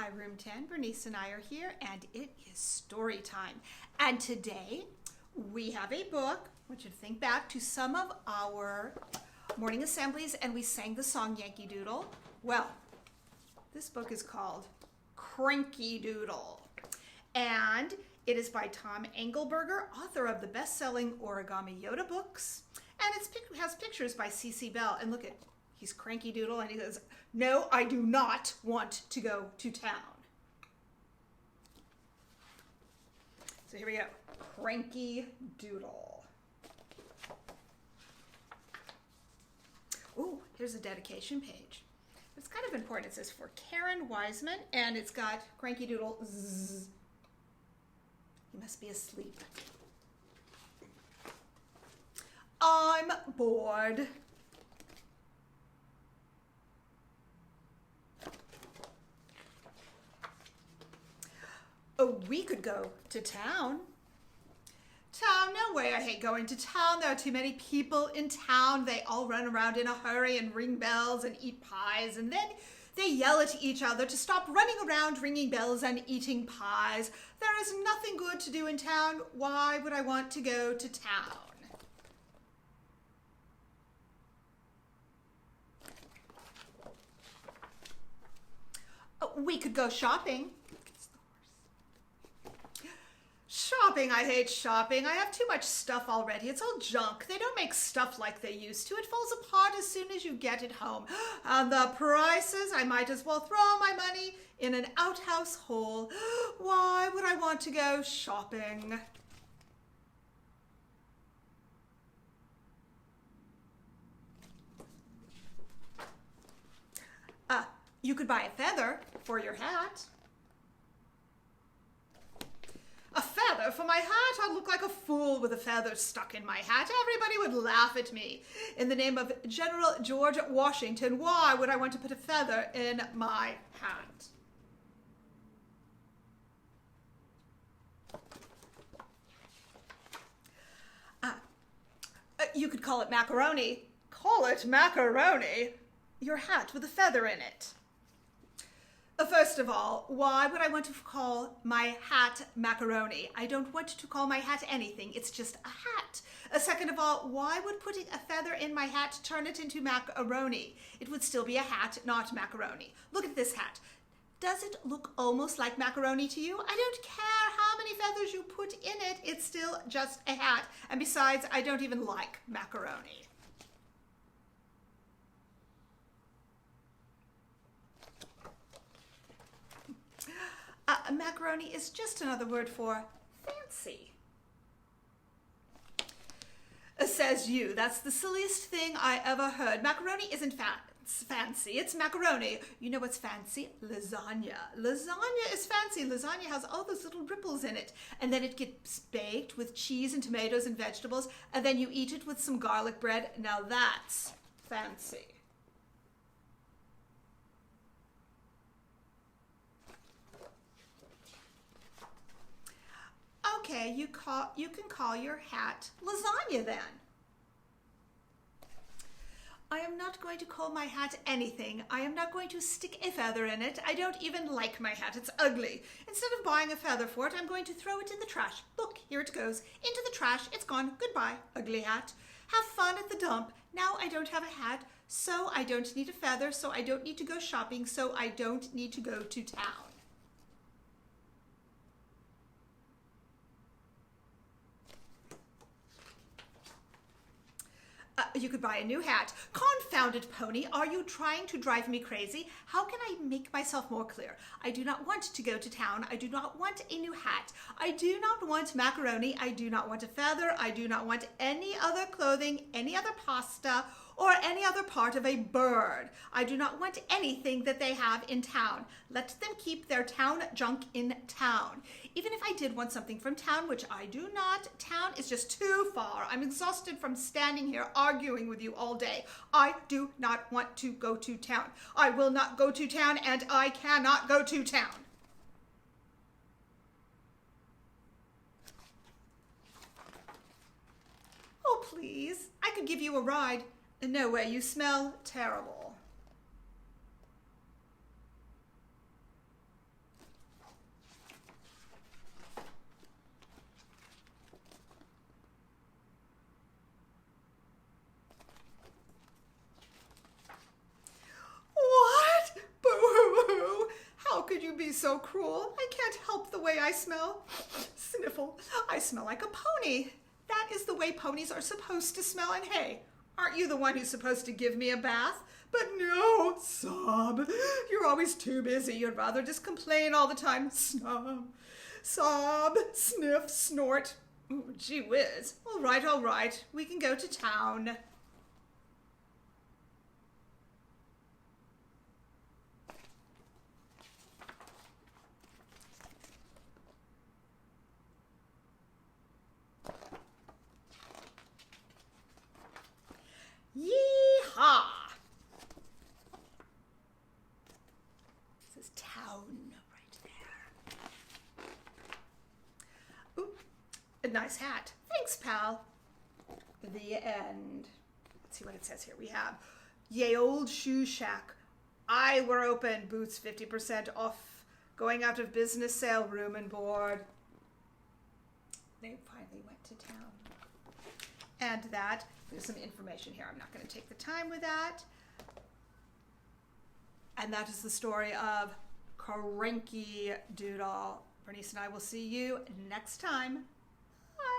Hi, Room 10. Bernice and I are here, and it is story time. And today we have a book. I want you to think back to some of our morning assemblies, and we sang the song Yankee Doodle. Well, this book is called Cranky Doodle, and it is by Tom Engelberger, author of the best-selling Origami Yoda books, and it has pictures by C.C. Bell. And look at, he's Cranky Doodle, and he says, "No, I do not want to go to town." So here we go, Cranky Doodle. Ooh, here's a dedication page. It's kind of important. It says for Karen Wiseman, and it's got Cranky Doodle zzz. He must be asleep. I'm bored. Oh, we could go to town. Town? No way. I hate going to town. There are too many people in town. They all run around in a hurry and ring bells and eat pies, and then they yell at each other to stop running around ringing bells and eating pies. There is nothing good to do in town. Why would I want to go to town? Oh, we could go shopping. Shopping, I hate shopping. I have too much stuff already. It's all junk. They don't make stuff like they used to. It falls apart as soon as you get it home. And the prices, I might as well throw my money in an outhouse hole. Why would I want to go shopping? You could buy a feather for your hat. A feather for my hat? I'd look like a fool with a feather stuck in my hat. Everybody would laugh at me. In the name of General George Washington, why would I want to put a feather in my hat? You could call it macaroni. Call it macaroni? Your hat with a feather in it. First of all, why would I want to call my hat macaroni? I don't want to call my hat anything. It's just a hat. Second of all, why would putting a feather in my hat turn it into macaroni? It would still be a hat, not macaroni. Look at this hat. Does it look almost like macaroni to you? I don't care how many feathers you put in it. It's still just a hat. And besides, I don't even like macaroni. Macaroni is just another word for fancy. Says you. That's the silliest thing I ever heard. Macaroni isn't fancy. It's macaroni. You know what's fancy? Lasagna. Lasagna is fancy. Lasagna has all those little ripples in it. And then it gets baked with cheese and tomatoes and vegetables. And then you eat it with some garlic bread. Now that's fancy. Okay, you can call your hat lasagna then. I am not going to call my hat anything. I am not going to stick a feather in it. I don't even like my hat. It's ugly. Instead of buying a feather for it, I'm going to throw it in the trash. Look, here it goes. Into the trash. It's gone. Goodbye, ugly hat. Have fun at the dump. Now I don't have a hat, so I don't need a feather, so I don't need to go shopping, so I don't need to go to town. You could buy a new hat. Confounded pony, are you trying to drive me crazy? How can I make myself more clear? I do not want to go to town. I do not want a new hat. I do not want macaroni. I do not want a feather. I do not want any other clothing, any other pasta, or any other part of a bird. I do not want anything that they have in town. Let them keep their town junk in town. Even if I did want something from town, which I do not, town is just too far. I'm exhausted from standing here arguing with you all day. I do not want to go to town. I will not go to town, and I cannot go to town. Oh, please, I could give you a ride. No way, you smell terrible. could you be so cruel? I can't help the way I smell. Sniffle. I smell like a pony. That is the way ponies are supposed to smell. And hey, aren't you the one who's supposed to give me a bath? But no, sob. You're always too busy. You'd rather just complain all the time. Sob, sob, sniff, snort. Ooh, gee whiz. All right. We can go to town. Yee-haw! This is town right there. Ooh, a nice hat. Thanks, pal. The end. Let's see what it says here. We have, Ye Old Shoe Shack. We're open. Boots 50% off. Going out of business sale, room and board. They finally went to town. And there's some information here. I'm not going to take the time with that. And that is the story of Cranky Doodle. Bernice and I will see you next time.